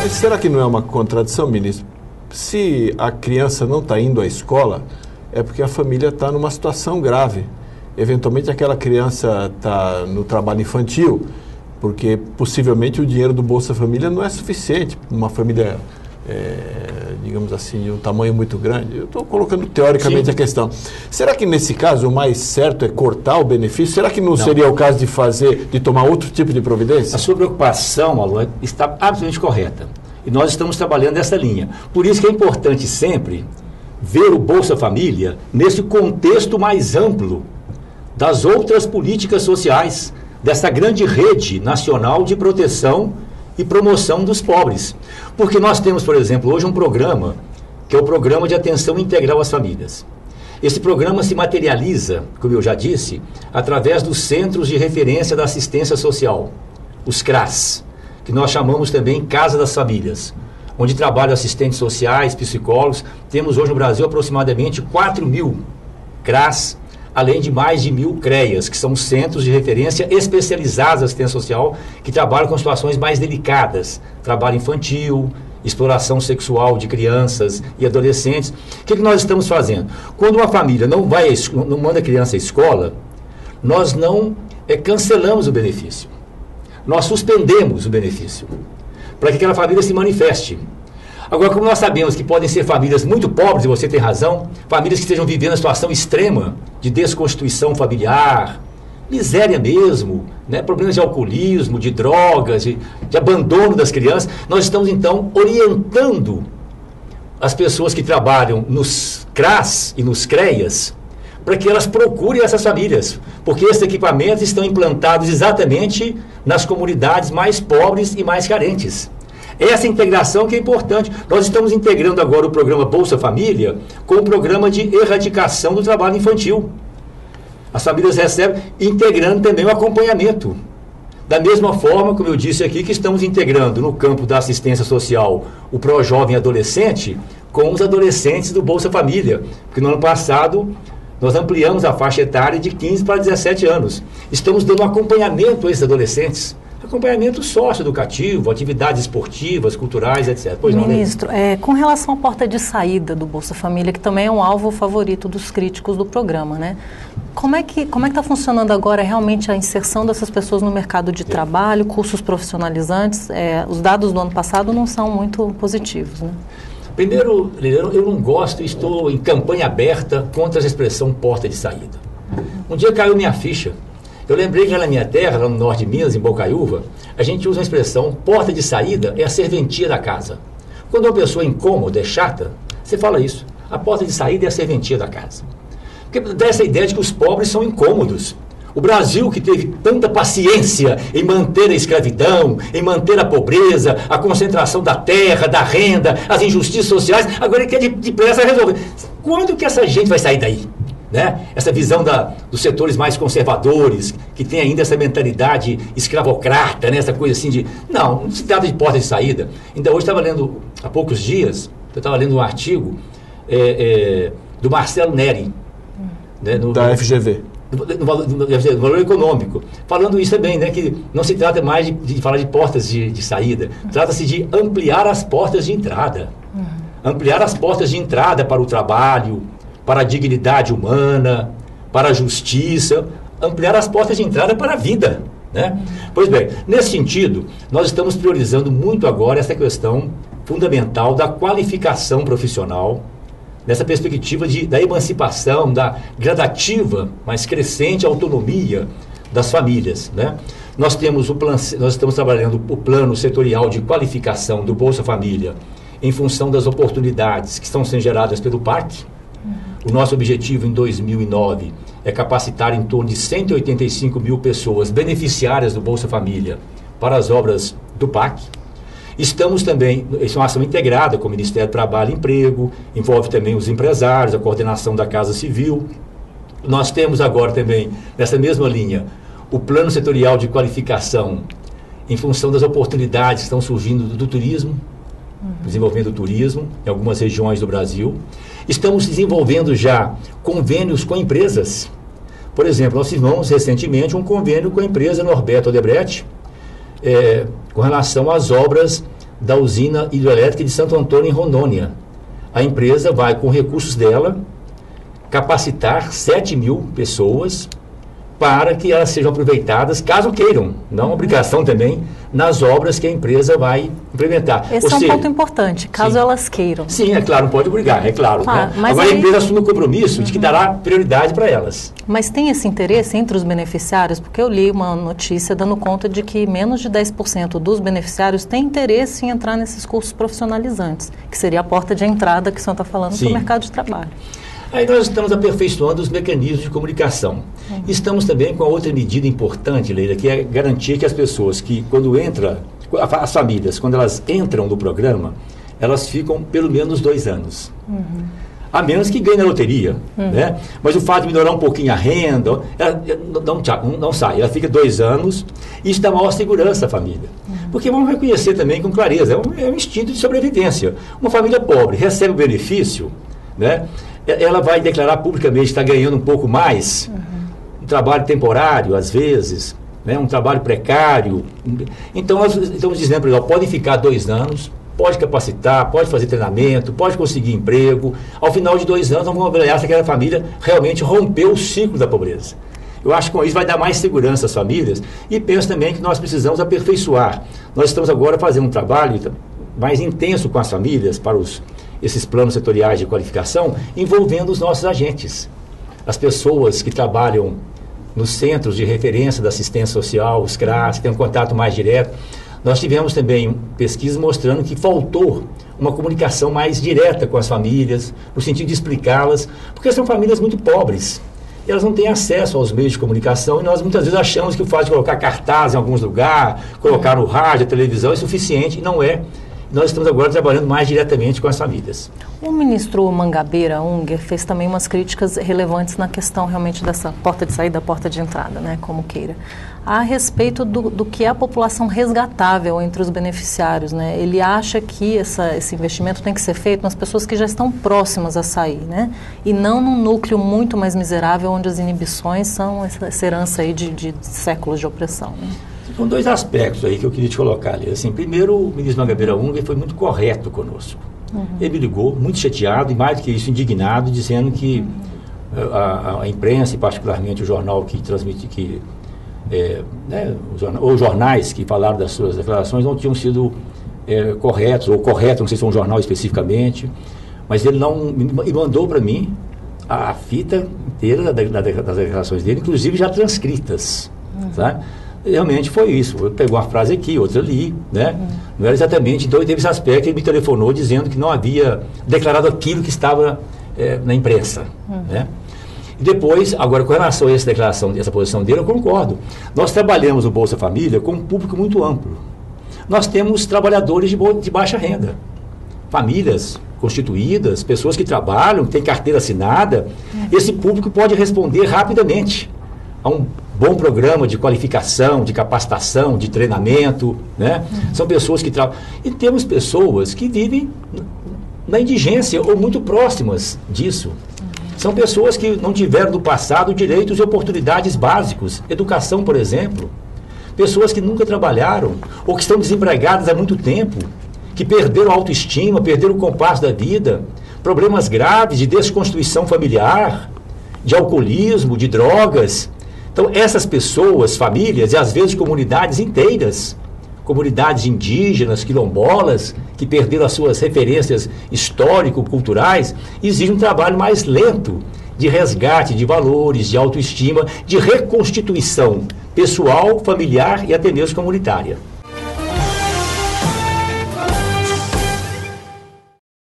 Mas será que não é uma contradição, ministro? Se a criança não está indo à escola, é porque a família está numa situação grave. Eventualmente aquela criança está no trabalho infantil, porque possivelmente o dinheiro do Bolsa Família não é suficiente para uma família, digamos assim, de um tamanho muito grande. Eu estou colocando teoricamente a questão. Será que nesse caso o mais certo é cortar o benefício? Será que não seria o caso de tomar outro tipo de providência? A sua preocupação, Alô, está absolutamente correta. E nós estamos trabalhando nessa linha. Por isso que é importante sempre ver o Bolsa Família nesse contexto mais amplo das outras políticas sociais, dessa grande rede nacional de proteção e promoção dos pobres. Porque nós temos, por exemplo, hoje um programa, que é o Programa de Atenção Integral às Famílias. Esse programa se materializa, como eu já disse, através dos Centros de Referência da Assistência Social, os CRAS, que nós chamamos também Casa das Famílias, onde trabalham assistentes sociais, psicólogos. Temos hoje no Brasil aproximadamente 4.000 CRAS, além de mais de 1.000 CREAs, que são centros de referência especializados na assistência social, que trabalham com situações mais delicadas, trabalho infantil, exploração sexual de crianças e adolescentes. O que nós estamos fazendo? Quando uma família não manda a criança à escola, nós não cancelamos o benefício. Nós suspendemos o benefício, para que aquela família se manifeste. Agora, como nós sabemos que podem ser famílias muito pobres, e você tem razão, famílias que estejam vivendo uma situação extrema de desconstituição familiar, miséria mesmo, né, problemas de alcoolismo, de drogas, de abandono das crianças, nós estamos então orientando as pessoas que trabalham nos CRAS e nos CREAs para que elas procurem essas famílias, porque esses equipamentos estão implantados exatamente nas comunidades mais pobres e mais carentes. Essa integração que é importante. Nós estamos integrando agora o programa Bolsa Família com o programa de erradicação do trabalho infantil. As famílias recebem, integrando também o acompanhamento. Da mesma forma, como eu disse aqui, que estamos integrando no campo da assistência social o pró-jovem adolescente com os adolescentes do Bolsa Família, porque no ano passado nós ampliamos a faixa etária de 15 para 17 anos. Estamos dando acompanhamento a esses adolescentes. Acompanhamento socioeducativo, atividades esportivas, culturais, etc. Pois não, Ministro, com relação à porta de saída do Bolsa Família, que também é um alvo favorito dos críticos do programa, né? Como é que está funcionando agora realmente a inserção dessas pessoas no mercado de trabalho, cursos profissionalizantes? Os dados do ano passado não são muito positivos, né? Primeiro, eu não gosto, estou em campanha aberta contra essa expressão porta de saída. Um dia caiu minha ficha. Eu lembrei que lá na minha terra, lá no norte de Minas, em Bocaiúva, a gente usa uma expressão, porta de saída é a serventia da casa. Quando uma pessoa é incômoda, é chata, você fala isso. A porta de saída é a serventia da casa. Porque dá essa ideia de que os pobres são incômodos. O Brasil, que teve tanta paciência em manter a escravidão, em manter a pobreza, a concentração da terra, da renda, as injustiças sociais, agora ele quer depressa resolver. Quando que essa gente vai sair daí? Né? Essa visão dos setores mais conservadores, que tem ainda essa mentalidade escravocrata, né? Essa coisa assim de... Não se trata de porta de saída. Ainda hoje estava lendo, há poucos dias, eu estava lendo um artigo do Marcelo Neri, né? Da FGV. Do valor econômico, falando isso também, né, que não se trata mais de falar de portas de saída, trata-se de ampliar as portas de entrada. Ampliar as portas de entrada para o trabalho, para a dignidade humana, para a justiça, ampliar as portas de entrada para a vida, né? Pois bem, nesse sentido, nós estamos priorizando muito agora essa questão fundamental da qualificação profissional, nessa perspectiva da emancipação, da gradativa, mas crescente autonomia das famílias, né? Nós estamos trabalhando o plano setorial de qualificação do Bolsa Família em função das oportunidades que estão sendo geradas pelo PAC. O nosso objetivo em 2009 é capacitar em torno de 185 mil pessoas beneficiárias do Bolsa Família para as obras do PAC. Estamos também, isso é uma ação integrada com o Ministério do Trabalho e Emprego, envolve também os empresários, a coordenação da Casa Civil. Nós temos agora também, nessa mesma linha, o plano setorial de qualificação em função das oportunidades que estão surgindo do turismo, desenvolvimento do turismo em algumas regiões do Brasil. Estamos desenvolvendo já convênios com empresas. Por exemplo, nós firmamos recentemente um convênio com a empresa Norberto Odebrecht, com relação às obras da usina hidrelétrica de Santo Antônio, em Rondônia. A empresa vai, com recursos dela, capacitar 7.000 pessoas para que elas sejam aproveitadas, caso queiram, não obrigação também, nas obras que a empresa vai implementar. Esse é um ponto importante, caso elas queiram. Sim, é claro, não pode obrigar, é claro. Né? Agora a empresa assume o compromisso de que dará prioridade para elas. Mas tem esse interesse entre os beneficiários? Porque eu li uma notícia dando conta de que menos de 10% dos beneficiários têm interesse em entrar nesses cursos profissionalizantes, que seria a porta de entrada que o senhor está falando para o mercado de trabalho. Aí nós estamos aperfeiçoando os mecanismos de comunicação. Estamos também com a outra medida importante, Leila, que é garantir que as pessoas que, quando entram, as famílias, quando elas entram no programa, elas ficam pelo menos 2 anos. A menos que ganhe na loteria, né? Mas o fato de melhorar um pouquinho a renda, ela não sai, ela fica 2 anos e isso dá maior segurança à família. Porque vamos reconhecer também com clareza, é um instinto de sobrevivência. Uma família pobre recebe o benefício, né? Ela vai declarar publicamente que está ganhando um pouco mais, um trabalho temporário, às vezes, né, um trabalho precário. Então, nós estamos dizendo para ela, pode ficar 2 anos, pode capacitar, pode fazer treinamento, pode conseguir emprego. Ao final de 2 anos, nós vamos avaliar se aquela família realmente rompeu o ciclo da pobreza. Eu acho que com isso vai dar mais segurança às famílias e penso também que nós precisamos aperfeiçoar. Nós estamos agora fazendo um trabalho mais intenso com as famílias para esses planos setoriais de qualificação, envolvendo os nossos agentes. As pessoas que trabalham nos centros de referência da assistência social, os CRAS, que têm um contato mais direto. Nós tivemos também pesquisas mostrando que faltou uma comunicação mais direta com as famílias, no sentido de explicá-las, porque são famílias muito pobres. Elas não têm acesso aos meios de comunicação e nós muitas vezes achamos que o fato de colocar cartaz em alguns lugares, colocar no rádio, a televisão é suficiente, e não é. Nós estamos agora trabalhando mais diretamente com as famílias. O ministro Mangabeira Unger fez também umas críticas relevantes na questão realmente dessa porta de saída, porta de entrada, né, como queira, a respeito do que é a população resgatável entre os beneficiários, né? Ele acha que esse investimento tem que ser feito nas pessoas que já estão próximas a sair, né? E não num núcleo muito mais miserável, onde as inibições são essa herança aí de séculos de opressão, né? São 2 aspectos aí que eu queria te colocar ali. Assim, primeiro, o ministro Mangabeira Unger foi muito correto conosco. Ele me ligou muito chateado e, mais do que isso, indignado, dizendo que a imprensa, e particularmente o jornal que transmite, ou jornais que falaram das suas declarações não tinham sido corretos, ou corretos, não sei se foi um jornal especificamente, mas ele não me mandou para mim a fita inteira das declarações dele, inclusive já transcritas, sabe? Realmente foi isso. Eu pegou uma frase aqui, outra ali, né? Não era exatamente. Então, teve esse aspecto, ele me telefonou dizendo que não havia declarado aquilo que estava na imprensa, né? E depois, agora, com relação a essa declaração, essa posição dele, eu concordo. Nós trabalhamos no Bolsa Família com um público muito amplo. Nós temos trabalhadores de baixa renda, famílias constituídas, pessoas que trabalham, têm carteira assinada. Esse público pode responder rapidamente a um bom programa de qualificação, de capacitação, de treinamento, né? São pessoas que trabalham. E temos pessoas que vivem na indigência ou muito próximas disso. São pessoas que não tiveram no passado direitos e oportunidades básicos, educação, por exemplo. Pessoas que nunca trabalharam ou que estão desempregadas há muito tempo, que perderam a autoestima, perderam o compasso da vida, problemas graves de desconstituição familiar, de alcoolismo, de drogas. Então, essas pessoas, famílias e às vezes comunidades inteiras, comunidades indígenas, quilombolas, que perderam as suas referências histórico-culturais, exigem um trabalho mais lento de resgate de valores, de autoestima, de reconstituição pessoal, familiar e até mesmo comunitária.